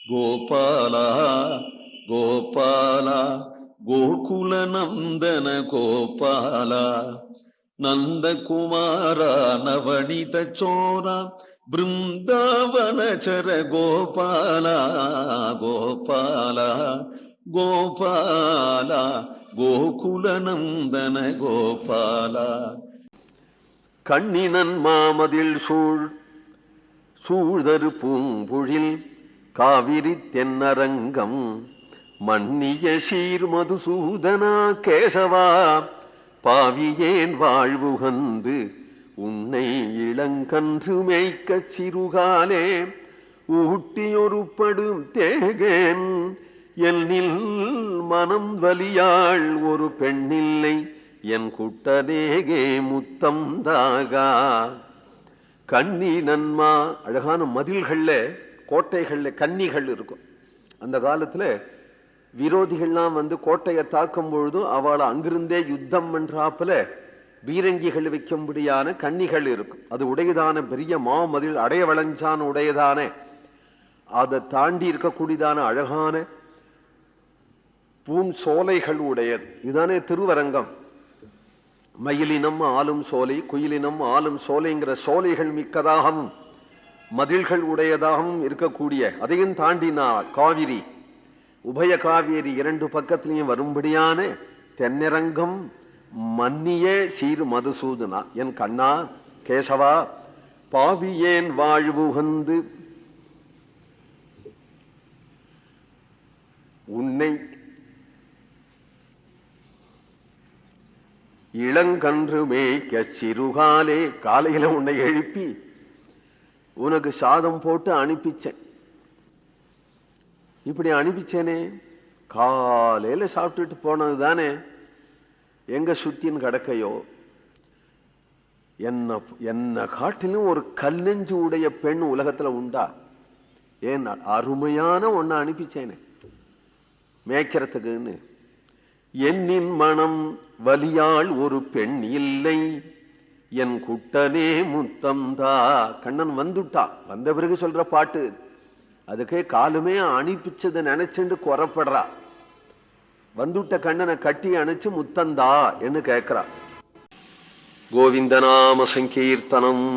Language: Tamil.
கோபால கோபால கோகுல நந்தன கோபால நந்தகுமார நவனித சோர பிருந்தாவனச்சர கோபால கோபால கோபால கோகுல நந்தன கோபால. கண்ணினன் மாமதில் சூழ்தரு பூம்புழில் காவிரி தென்னரங்கம் மன்னிய சீர் மதுசூதனா கேசவா பாவியேன் வாழ்வுகந்து உன்னை இளங்கன்று மேய்க்க சிறுகாலே ஊட்டியொருப்படும் தேகேன் என்னில் மனம் வலியாள் ஒரு பெண்ணில்லை என் குட்டனேகே முத்தம் தாகா. கன்னி நன்மா அழகான மதில்கள்ல கோட்டைகள்ல கன்னிகள் இருக்கும். அந்த காலத்துல விரோதிகள்லாம் வந்து கோட்டையை தாக்கும் பொழுது அவளை அங்கிருந்தே யுத்தம் பண்றாப்புல பீரங்கிகள் வைக்கும்படியான கன்னிகள் இருக்கும். அது உடையதான பெரிய மாமதில் அடைய வளைஞ்சான உடையதான அதை தாண்டி இருக்கக்கூடியதான அழகான பூன் சோலைகள் உடையது. இதுதானே திருவரங்கம். மயிலினம் ஆளும் சோலை, குயிலினம் ஆளும் சோலைங்கிற சோலைகள் மிக்கதாகவும் மதில்கள் உடையதாகவும் இருக்கக்கூடிய, அதையும் தாண்டினா காவிரி உபய காவேரி இரண்டு பக்கத்திலையும் வரும்படியான தென்னரங்கம் மன்னியே சீர் மதுசூதனா என் கண்ணா கேசவா பாவியேன் வாழ்வுகந்து உன்னை இளங்கன்று மேய்க்க சிறுகாலே காலையில உன்னை எழுப்பி உனக்கு சாதம் போட்டு அனுப்பிச்சேன். இப்படி அனுப்பிச்சேனே, காலையில சாப்பிட்டுட்டு போனது தானே, எங்க சுத்தின் கடக்கையோ. என்ன காட்டிலும் ஒரு கல்லெஞ்சு உடைய பெண் உலகத்துல உண்டா? ஏன் அருமையான ஒன்ன அனுப்பிச்சேனே மேய்க்கிறதுக்குன்னு. என்னின் மனம் வலியாள் ஒரு பெண் இல்லை என் குட்டனே முத்தம்தா. கண்ணன் வந்துட்டா, வந்த பிறகு சொல்ற பாட்டு. அதுக்கே காலுமே அனுப்பிச்சதை நினைச்சுண்டு குறப்படுறா. வந்துட்ட கண்ணனை கட்டி அணைச்சு முத்தந்தா என்று கேட்கிறா. கோவிந்தநாம சங்கீர்த்தனம்.